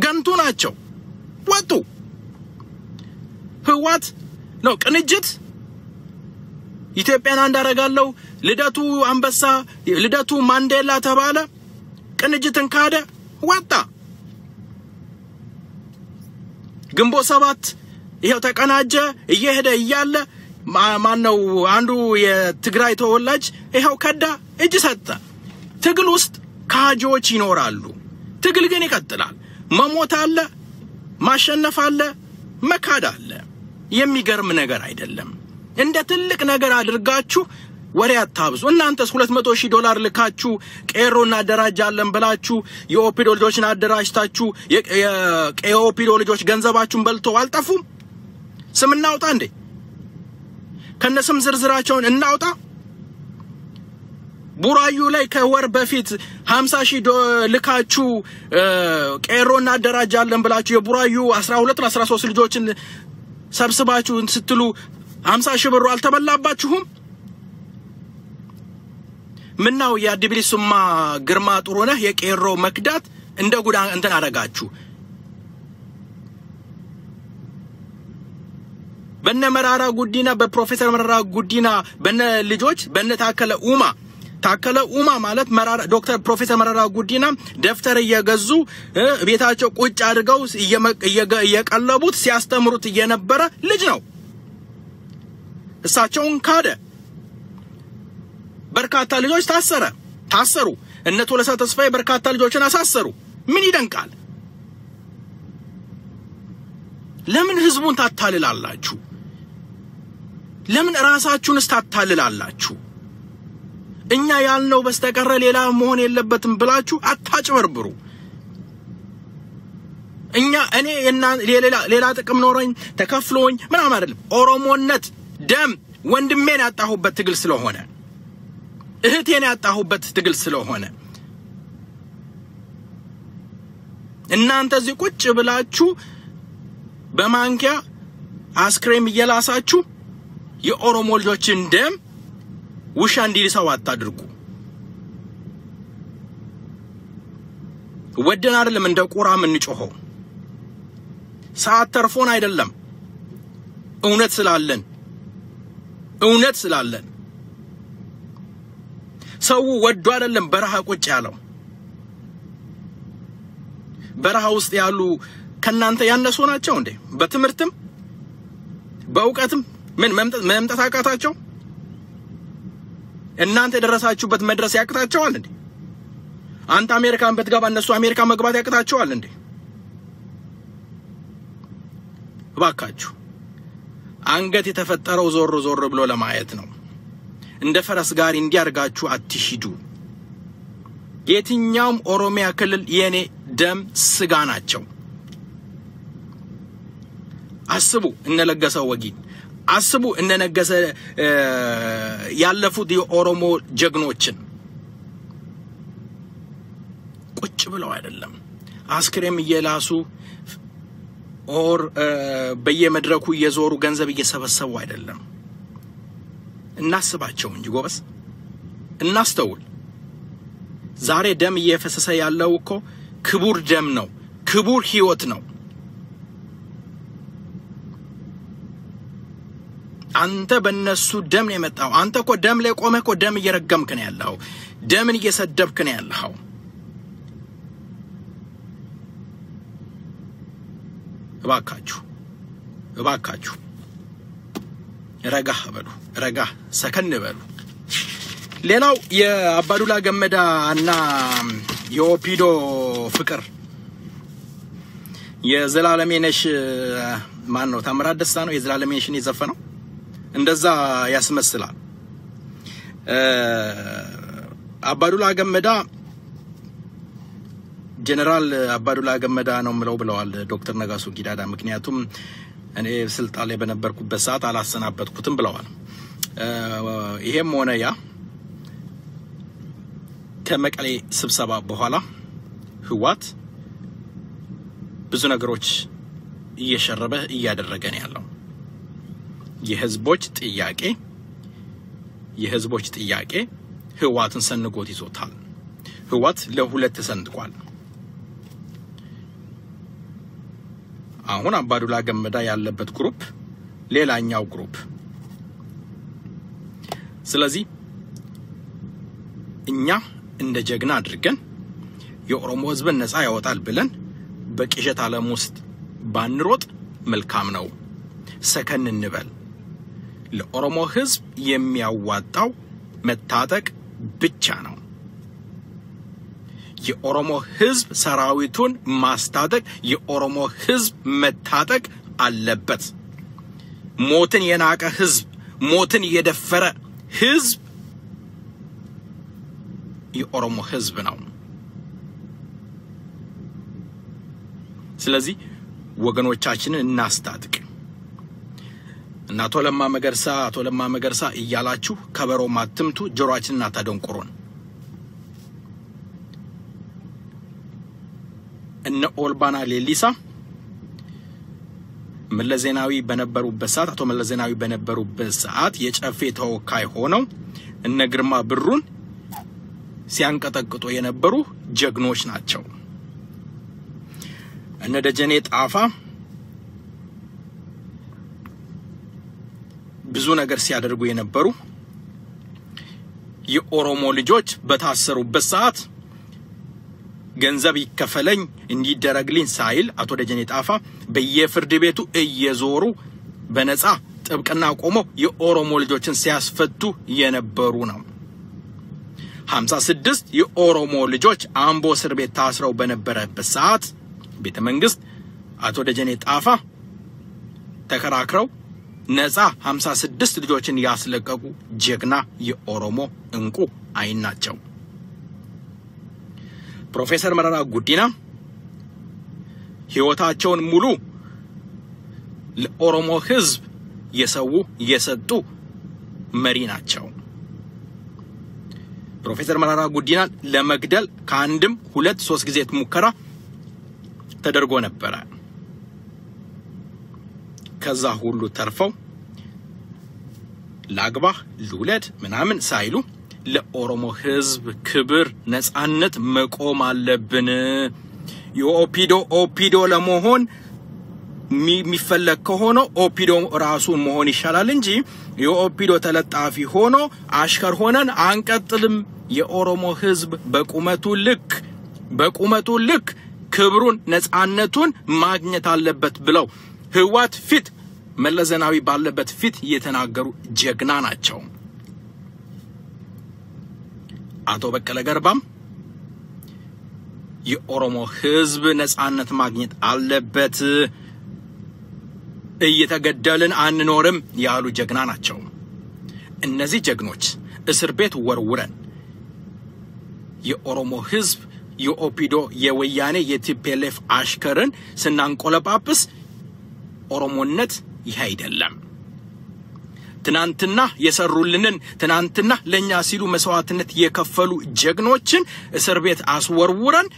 ገንቱ ናቸው ወጡ ህዋት ነው ቅንጅት ኢትዮጵያን አንዳረጋለው ልደቱ አንበሳ ልደቱ ማንዴላ ተባለ ቅንጅትን ካደ ወጣ ግንቦት ሰባት ይሄው ተቀናጀ እየሄደ እያለ ማነው አንዱ የትግራይ ተወላጅ ይሄው ከዳ እጅ ሰጠ ትግል ውስጥ ካጆች ይኖራሉ ትግል ግን ይቀጥላል መሞት አለ ማሸነፍ አለ መካድ አለ የሚገርም ነገር አይደለም እንደ ትልቅ ነገር አድርጋችሁ ወሬ አታብዙ እናንተስ $200,000 ልካችሁ ቄሮና አደራጃለን ብላችሁ የኦፒዶ ልጆችን አደራጅታችሁ የኦፒዶ ልጆች ገንዘባችሁን በልተው አልጠፉም ስም እናውጣ እንዴ ከነስም ዝርዝራቸውን እናውጣ ቡራዩ ላይ ከወር በፊት $50,000 ልካችሁ ቄሮና አደራጃለን ብላችሁ የቡራዩ 12 13 ልጆችን ሰብስባችሁ ስትሉ 50,000 ብር አልተበላባችሁም ምናው ያዲብሊሱማ ግርማ ጥሩነህ የቄሮ መክዳት እንደ ጉዳ እንትን አረጋችሁ በነ መራራ ጉዲና በፕሮፌሰር መራራ ጉዲና በነ ልጆች በነ ታከለ ኡማ ማለት መራራ ዶክተር ፕሮፌሰር መራራ ጉዲና ደፍተር እየገዙ ቤታቸው ቁጭ አድርገው እየቀለቡት ሲያስተምሩት የነበረ ልጅ ነው እሳቸውን ካደ በርካታ ልጆች ታሰሩ እነ ቶለሳ ተስፋዬ በርካታ ልጆችን አሳሰሩ ምን ይደንቃል ለምን ህዝቡን ታታልላላችሁ ለምን ራሳችሁን ታታልላላችሁ እኛ ያልነው በስተቀረ ሌላ መሆን የለበትም ብላችሁ አታጭበርብሩ እኔ ሌላ ጥቅም ኖረኝ ተከፍሎኝ ምናምን አይደለም ኦሮሞነት ደም ወንድሜን ያጣሁበት ትግል ስለሆነ እህቴን ያጣሁበት ትግል ስለሆነ እናንተ እዚህ ቁጭ ብላችሁ በማንኪያ አስክሬም እየላሳችሁ የኦሮሞ ልጆችን ደም ውሻ እንዲልሰው አታድርጉ ወደን አይደለም እንደ ቁራ ምን ጮኸው ሰዓት ተርፎን አይደለም እውነት ስላለን ሰው ወዶ አይደለም በረሃ ቁጭ ያለው በረሃ ውስጥ ያሉ ከናንተ ያነሱ ናቸው እንዴ በትምርትም በእውቀትም ምን መምጣት አቃታቸው እናንተ ደረሳችሁበት መድረስ ያቅታቸዋል እንዴ አንተ አሜሪካን በትገባ እነሱ አሜሪካ መግባት ያቅታቸዋል እንዴ ባካችሁ አንገት የተፈጠረው ዞር ብሎ ለማየት ነው እንደ ፈረስ ጋር እንዲያርጋችሁ አትሂዱ የትኛውም ኦሮሚያ ክልል የኔ ደም ስጋ ናቸው አስቡ እነለገሰው ወጊ አስቡ እነነገሰ ያለፉት የኦሮሞ ጀግኖችን ቁጭ ብለው አይደለም አስክሬም እየላሱ ኦር በየመድረኩ እየዞሩ ገንዘብ እየሰበሰቡ አይደለም እናስባቸው እንጂ ጎበስ እናስተውል ዛሬ ደም እየፈሰሰ ያለው እኮ ክቡር ደም ነው ክቡር ህይወት ነው አንተ በእነሱ ደም የመጣው አንተ እኮ ደም ላይ ቆመህ እኮ ደም እየረገምክ ነው ያለው ደምን እየሰደብክ ነው ያለው እባካችሁ ረጋ በሉ ረጋ ሰከን በሉ ሌላው የአባዱላ ገመዳ እና የኦፒዶ ፍቅር የዘላለሜነሽ ማን ነው ታምራት ደስታ ነው የዘላለሜነሽን የዘፈነው እንደዛ ያስመስላል አባዱላ ገመዳ ጀነራል አባዱላ ገመዳ ነው ምለው ብለዋል ዶክተር ነጋሶ ጊዳዳ ምክንያቱም እኔ ስልጣን ላይ በነበርኩበት ሰዓት አላሰናበትኩትም ብለዋል ይሄም ሆነ ያ ከመቀሌ ስብሰባ በኋላ ህዋት ብዙ ነገሮች እየሸረበ እያደረገ ነው ያለው የህዝቦች ጥያቄ ህዋትን ሰንጎት ይዞታል ህዋት ለሁለት ተሰንጥቋል አሁን አባዱላ ገመዳ ያለበት ግሩፕ ሌላኛው ግሩፕ ስለዚህ እኛ እንደ ጀግና አድርገን የኦሮሞ ህዝብን ነፃ ያወጣል ብለን በቅዠት ዓለም ውስጥ ባንሮጥ መልካም ነው ሰከን እንበል ለኦሮሞ ህዝብ የሚያዋጣው መታጠቅ ብቻ ነው የኦሮሞ ህዝብ ሰራዊቱን ማስታጠቅ የኦሮሞ ህዝብ መታጠቅ አለበት ሞትን የናቀ ህዝብ ሞትን የደፈረ ህዝብ የኦሮሞ ህዝብ ነው ስለዚህ ወገኖቻችንን እናስታጥቅ እና አቶ ለማ መገርሳ እያላችሁ ከበሮ ማትምቱ ጆሮአችንን አታደንቁሩን እነ ኦልባና ሌሊሳ መለዘናዊ በነበሩበት ሰዓት አቶ መለዘናዊ በነበሩበት ሰዓት የጨፌ ተወካይ ሆነው እነ ግርማ ብሩን ሲያንቀጠቅጡ የነበሩ ጀግኖች ናቸው እነ ደጀኔ ጣፋ ብዙ ነገር ሲያደርጉ የነበሩ የኦሮሞ ልጆች በታሰሩበት ሰዓት ገንዘብ ይከፈለኝ እንዲደረግልኝ ሳይል አቶ ደጀኔ ጣፋ በየፍርድ ቤቱ እየዞሩ በነፃ ጥብቅና ቆመው የኦሮሞ ልጆችን ሲያስፈቱ የነበሩ ነው 56 የኦሮሞ ልጆች አምቦ እስር ቤት ታስረው በነበረበት ሰዓት ቤተ መንግስት አቶ ደጀኔ ጣፋ ተከራክረው ነፃ 56 ልጆችን ያስለቀቁ ጀግና የኦሮሞ እንቁ አይናቸው ፕሮፌሰር መረራ ጉዲና ህይወታቸውን ሙሉ ለኦሮሞ ህዝብ የሰጡ መሪ ናቸው ፕሮፌሰር መረራ ጉዲና ለመግደል ከአንድም 2-3 ጊዜ ሙከራ ተደርጎ ነበር ከዛ ሁሉ ተርፈው ላግባ ልውለድ ምናምን ሳይሉ ለኦሮሞ ህዝብ ክብር ነፃነት መቆም አለብን የኦፒዶ ለመሆን የሚፈለግ ከሆነ ኦፒዶ ራሱን መሆን ይሻላል እንጂ የኦፒዶ ተለጣፊ ሆኖ አሽከር ሆነን አንቀጥልም የኦሮሞ ህዝብ በቁመቱ ልክ ክብሩን ነፃነቱን ማግኘት አለበት ብለው ህዋት ፊት መለዘናዊ ባለበት ፊት የተናገሩ ጀግና ናቸው አቶ በቀለ ገርባም የኦሮሞ ህዝብ ነፃነት ማግኘት አለበት እየተገደልን አንኖርም ያሉ ጀግና ናቸው እነዚህ ጀግኖች እስር ቤት ወርውረን የኦሮሞ ህዝብ የኦፒዶ የወያኔ የቲፒኤልኤፍ አሽከርን ስናንቆለጳጵስ ኦሮሞነት ይህ አይደለም ትናንትና የሰሩልንን ትናንትና ለኛ ሲሉ መስዋዕትነት የከፈሉ ጀግኖችን እስር ቤት አስወርውረን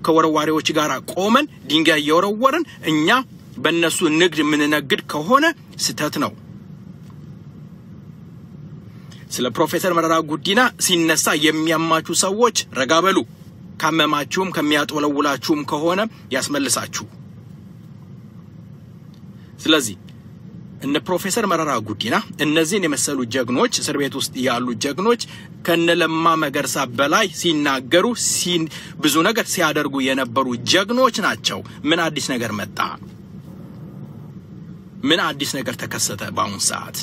ከወርዋሪዎች ጋራ ቆመን ድንጋይ የወረወረን እኛ በእነሱ ንግድ ምንነግድ ከሆነ ስተት ነው ስለ ፕሮፌሰር መረራ ጉዲና ሲነሳ የሚያማቹ ሰዎች ረጋበሉ ካመማችሁም ከሚያጥወለውላችሁም ከሆነ ያስመልሳችሁ ስለዚህ እነ ፕሮፌሰር መረራ ጉዲና እነዚህን የመሰሉ ጀግኖች እስር ቤት ውስጥ ያሉ ጀግኖች ከነለማ መገርሳ በላይ ሲናገሩ ብዙ ነገር ሲያደርጉ የነበሩ ጀግኖች ናቸው ምን አዲስ ነገር መጣ ምን አዲስ ነገር ተከሰተ ባሁን ሰዓት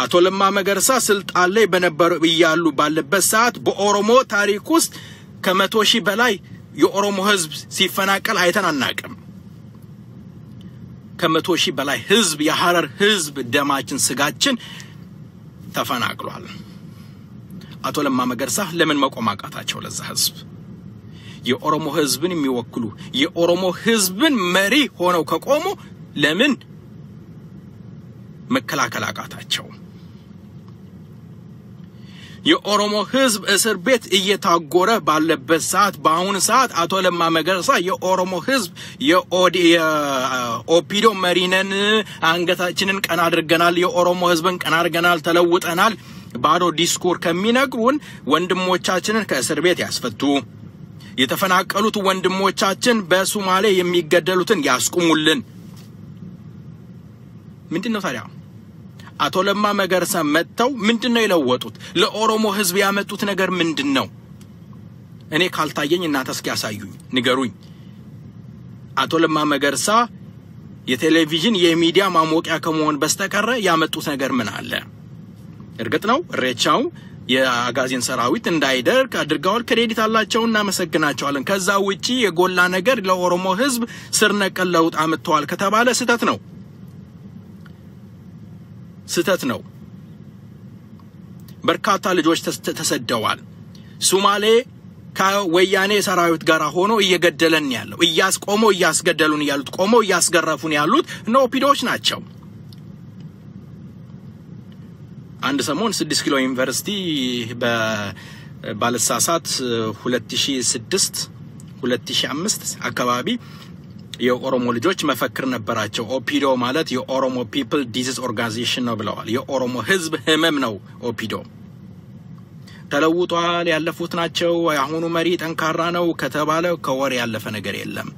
አቶ ለማ መገርሳ ስልጣን ላይ በነበሩ ይያሉ ባለበት ሰዓት በኦሮሞ ታሪክ ውስጥ ከ100,000 በላይ የኦሮሞ ህዝብ ሲፈናቀል አይተን አናቀም ከ100,000 በላይ ህዝብ የሐረር ህዝብ ደማችን ስጋችን ተፈናቅሏል አቶ ለማ መገርሳ ለምን መቆማቃታቸው ለዛ ህዝብ የኦሮሞ ህዝብን የሚወክሉ የኦሮሞ ህዝብን መሪ ሆነው ከቆሙ ለምን መከላከላቃታቸው የኦሮሞ ህዝብ እስር ቤት እየታጎረ ባለበት ሰዓት በአሁን ሰዓት አቶ ለማ መገርሳ የኦሮሞ ህዝብ የኦፒዶ መሪነን አንገታችንን ቀና አድርገናል የኦሮሞ ህዝብን ቀና አድርገናል ተለውጠናል ባዶ ዲስኩር ከሚነግሩን ወንድሞቻችንን ከእስር ቤት ያስፈቱ የተፈናቀሉት ወንድሞቻችን በሶማሌ የሚገደሉትን ያስቁሙልን ምንድነው ታዲያ አቶ ለማ መገርሳ መጣው ምንድነው ይለወጡት ለኦሮሞ ህዝብ ያመጡት ነገር ምንድነው እኔ ካልታየኝ እናንተ እስኪ ያሳዩኝ ንገሩኝ አቶ ለማ መገርሳ የቴሌቪዥን የሚዲያ ማሞቂያ ከመሆን በስተቀር ያመጡት ነገር ምን አለ እርግጥ ነው ሬቻው የአጋዚን ሰራዊት እንዳይደርክ አድርጋው ክሬዲት አላቸውና መሰግናቸዋለን ከዛ ውጪ የጎላ ነገር ለኦሮሞ ህዝብ ስር ነቀል ለውጥ አመጣዋል ከተባለ ስተት ነው በርካታ ልጆች ተሰደዋል ሶማሌ ከወያኔ ሰራዊት ጋር ሆኖ እየገደለን ያለው እያስገደሉን ያሉት ቆመው እያስገረፉን ያሉት ነው ፒዶች ናቸው አንድ ሰሞን 6 ኪሎ ዩኒቨርሲቲ በባለሳሳት 2006 2005 አካባቢ የኦሮሞ ልጆች መፈክር ነበራቸው ኦፒዶ ማለት የኦሮሞ ፒፕል ዲዚዝ ኦርጋናይዜሽን ነው ብለዋል የኦሮሞ ህዝብ ህመም ነው ኦፒዶ ተለውጧል ያለፉት ናቸው ያሁኑ መሪ ጠንካራ ነው ከተባለ ከወር ያለፈ ነገር የለም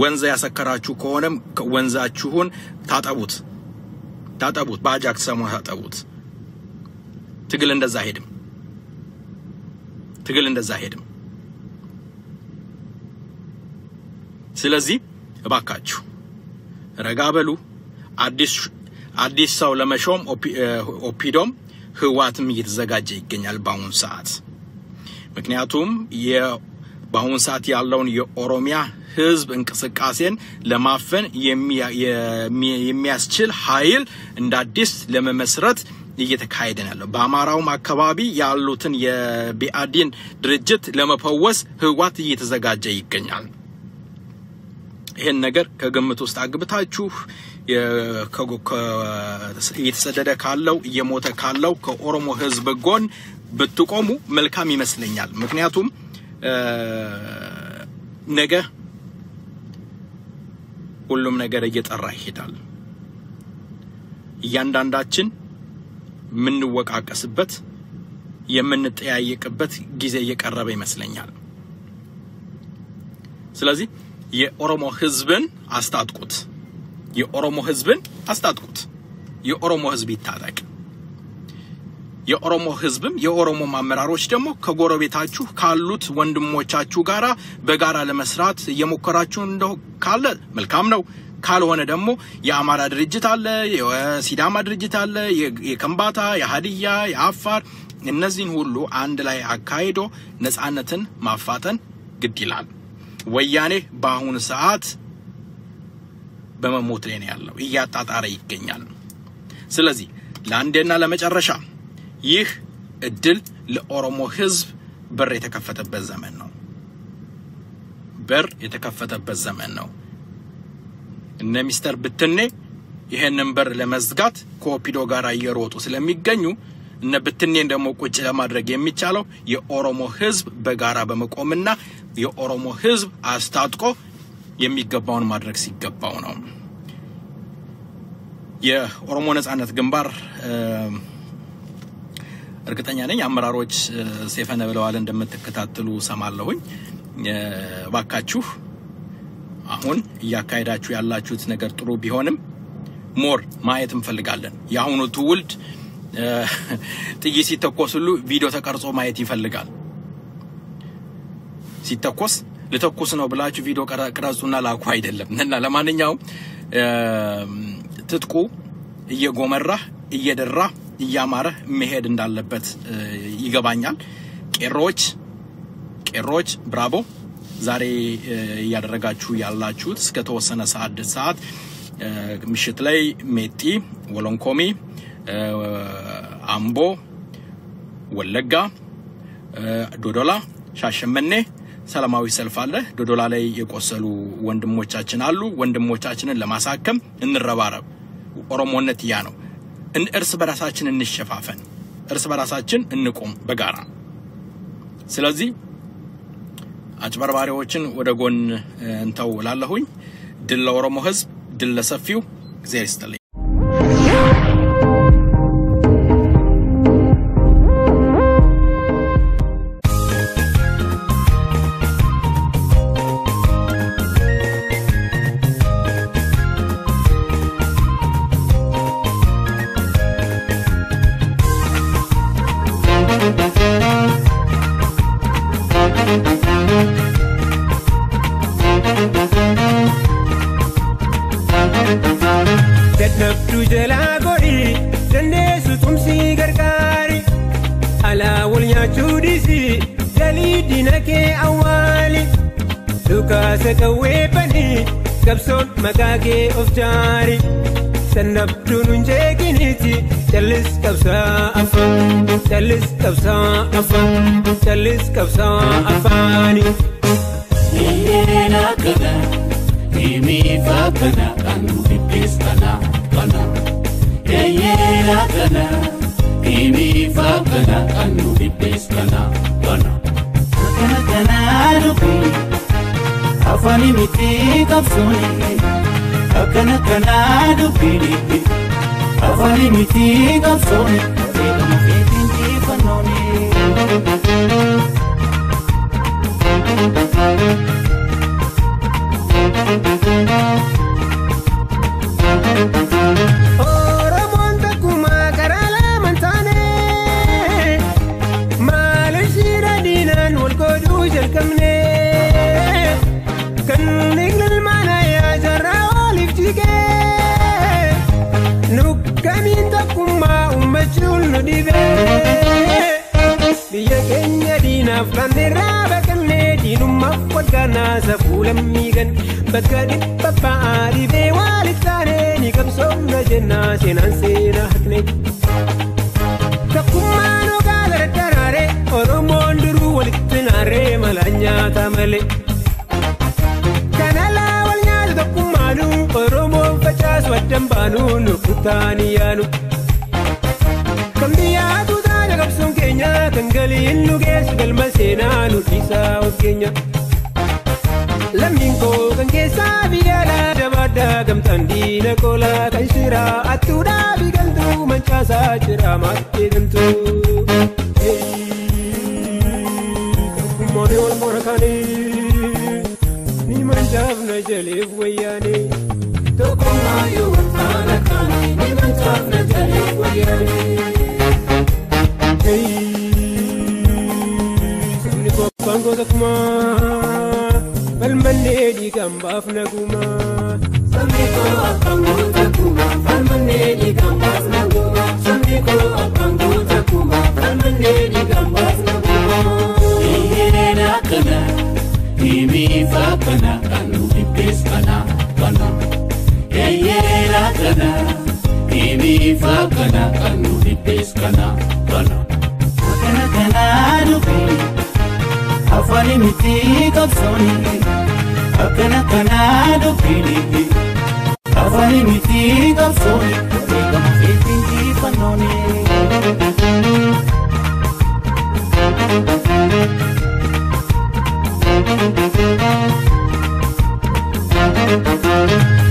ወንዝ ያሰከራችሁ ከሆነም ወንዛችሁን ታጠቡት ባጃክስ ሰሞን ታጠቡት ትግል እንደዛ ሄድም ስለዚህ እባካችሁ ረጋበሉ አዲስ ሰው ለመሾም ኦፒዶም ህዋትም እየተዘጋጀ ይገኛል ባሁን ሰዓት ምክንያቱም ባሁን ሰዓት ያለውን የኦሮሚያ ህዝብ እንቅስቃሴን ለማፈን የሚያስችል ኃይል እንደ አዲስ ለመመስረት እየተካሄደ ነው በአማራውም አካባቢ ያሉትን የቢአዲን ድርጅት ለመፈወስ ህዋት እየተዘጋጀ ይገኛል ይሄን ነገር ከግምት ውስጥ አግብታችሁ እየተሰደደ ካለው እየሞተ ካለው ከኦሮሞ ህዝብ ጎን ብትቆሙ መልካም ይመስለኛል ምክንያቱም ነገ ሁሉም ነገር እየጠራ ይሄዳል እያንዳንዳችን ምን ወቃቀስበት የምንጠያየቅበት ጊዜ እየቀረበ ይመስለኛል ስለዚህ የኦሮሞ ህዝብን አስታጥቁት የኦሮሞ ህዝብ ይታጠቅ የኦሮሞ ህዝብም የኦሮሞ ማመራሮች ደግሞ ከጎረቤታችሁ ካሉት ወንድሞቻችሁ ጋራ በጋራ ለመስራት የሞከራችሁ እንደው ካለ መልካም ነው ካልሆነ ደግሞ የአማራ ድርጅት አለ የሲዳማ ድርጅት አለ የከምባታ የሃዲያ የአፋር እነዚህን ሁሉ አንድ ላይ አካይዶ ነፃነትን ማፋጠን ግድ ይላል ወያኔ በአሁን ሰዓት በመሞት ላይ ነው ያለው እያጣጣረ ይገኛል ስለዚህ ለአንዴና ለመጨረሻ ይህ እድል ለኦሮሞ ህዝብ በር የተከፈተበት ዘመን ነው እነ ሚስተር ብትኔ ይሄንን በር ለመዝጋት ኮፒዶ ጋር እየሮጡ ስለሚገኙ እነ ብትኔን ደግሞ ቁጭ ለማድረግ የሚቻለው የኦሮሞ ህዝብ በጋራ በመቆምና የኦሮሞ ህዝብ አስታጥቆ የሚገባውን ማድረግ ሲገባው ነው የኦሮሞ ነጻነት ግንባር እርግጠኛ ነኝ አመራሮች ሰይፈ ነበልባል እንደምትከታተሉ ሰማለሁኝ ባካችሁ አሁን ያካይዳችሁ ያላችሁት ነገር ጥሩ ቢሆንም ሞር ማየት እንፈልጋለን ያሁኑ ትውልድ ጥይት ሲተኮስሉ ቪዲዮ ተቀርጾ ማየት ይፈልጋል ሲተኮስ ለተኮስ ነው ብላችሁ ቪዲዮ ቀረጹና ላኩ አይደለም እና ለማንኛውም ትጥቁ እየጎመራ እየደራ እያማረ መሄድ እንዳለበት ይገባኛል ቄሮች ብራቮ ዛሬ ያደረጋችሁ ያላችሁት እስከ ተወሰነ ሰዓት ምሽት ላይ ሜጢ ወሎንኮሚ አምቦ ወለጋ ዶዶላ ሻሸመኔ ሰላማዊ ሰልፍ አለ ዶዶላ ላይ የቆሰሉ ወንድሞቻችን አሉ ወንድሞቻችንን ለማሳከም እንረባረብ ኦሮሞነት ያ ነው እርስ በራሳችን እንሸፋፈን እርስ በራሳችን እንቆም በጋራ ስለዚህ አጭበርባሪዎችን ወደ ጎን እንተው ላለሁኝ ድል ለኦሮሞ ህዝብ ድል ለሰፊው እግዚአብሔር ይስጥልኝ Kapson magage of jari Sanap dunun jeginiti Chalis kapsa afani Yena kana Imi fa kana Anu hipis kana Yena kana Imi fa kana Anu hipis kana Kana nubi Afani miti kapsoni Akana kana dubini Afani miti kapsoni Vega mafetinti fanoni Oromo takuma karala mantane Malashira dinan walkodu jalkamne Kaniglan manaya jarra oliftige Nukamin takuma umachul nudive Biya kenya dina flanera bakanne dinumma wadgana safulam migan Bakadi papa arive walitane nikam somna jenna senan sena hakne Takuma no galar tarare Oromo nduru walitinare malanya tamale Oromo fachas wadambanu nukutaniyanu Kambiya tudana kapsun Kenya Tangali innu gesu galmasena nutisa of Kenya Laminko kangesa bigala Jabada gamtandina kola Kanshira atuda bigantu Manchasa jira mattigantu Kumone wal morakani Ni manjavna jalif wayani Tokuma yu wantanakani Ni manjavna jalif wayani Hey Samni kopango takuma Balmane di kambaf naguma Samni kopango takuma Balmane di kambaf naguma Samni kopango takuma Balmane di kambaf naguma Yena kana Imi fa kana Anu hipis kana Yena kana Imi fa kana Anu hipis kana Kana dubi Afani miti kapsoni Kana dubi Afani miti kapsoni Vega mafitinti fanoni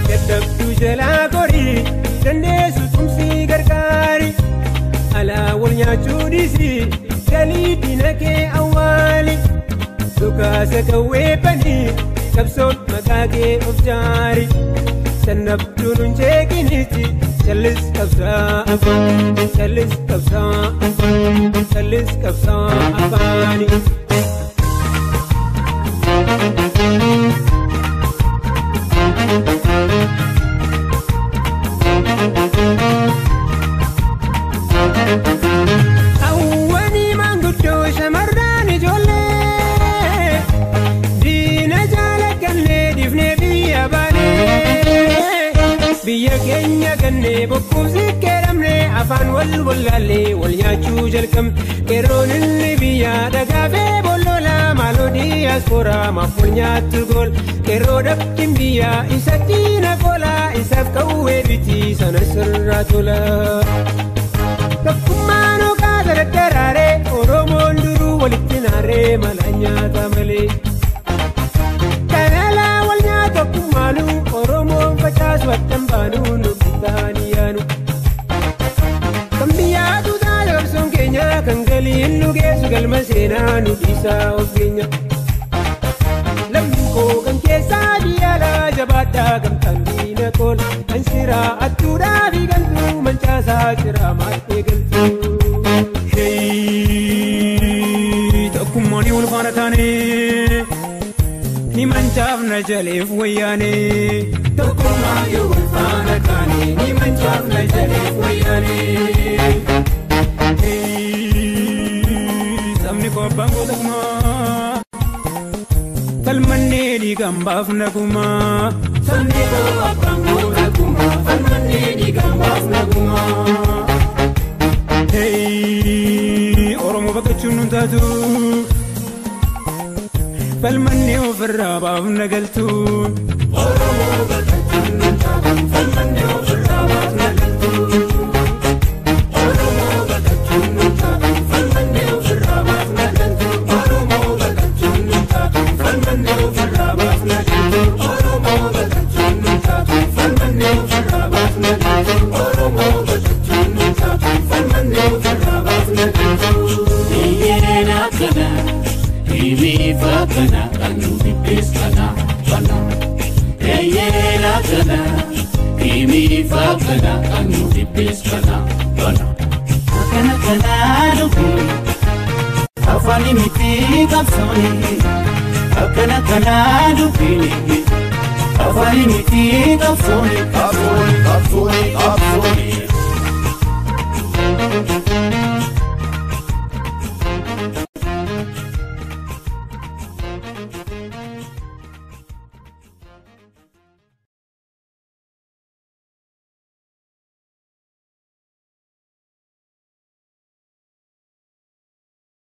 Kedabdu jala gori Dandesu tumsi gargari Ala walnya chudisi Dali dinake awali Tukasa kawepani Kapsot magage of jari Sanabdu nun jeginiti Chalis kapsa afani bokkuusi keeramne afaan wal nyaachuu jalqabne qeerroon inni biyya dagaafee bollola maaloo diiyaasporaa maaf wal nyaattu gool qeerroo dhabdin biyya isa diina qola isaaf qawwee biti sana sirraa tola. Tokkummaan hooqaa daraddaraaree Oromoon duruu walitti naaree mala nyaata malee. Kanalaa wal nyaata kummaanu Oromoon facaasu addan baanu nu bitaanii yaanu. Kan biyyaa tuutaa dabarsoon keenya kan galiin nu geessu galma seenaa nu dhiisaa of keenya. Lammiin koo kan keessaa diyyaalaa jabaadhaa gamtaan diina kool kan siraa adduudhaa fi gantuu mancaasaa jira maal eegaltuu. Tokkummaan wal faana taanee ni mancaafna jaleef wayyaanee. Tokkummaan wal faana taanee ni mancaafna jaleef wayyaanee. Sabni koo abbaan gootakumaa falmannee dhiigaan baafna kumaa. Sabni koo abbaan gootakumaa falmannee dhiigaan baafna kumaa. Oromoo baqachuun nun taatu falmannee ofirraa baafna galtu. Oromoo baqachuun nun taatu falmannee ofirraa baafna galtu. Oromoo baqachuun nun taatu falmannee ofirraa baafna galtu. Oromoo baqachuun nun taatu falmannee ofirraa baafna galtu. Oromoo baqachuun nun taatu falmannee ofirraa baafna galtu. Oromoo baqachuun nun taatu falmannee ofirraa baafna galtu. Yeena kana himifa kana kanu bibis kana kana. Yeena kana himifa kana kanu bibis kana kana. Kana kana dubi afani miti kapsoni. Kana kana dubi afani miti kapsoni kapsoni kapsoni kapsoni.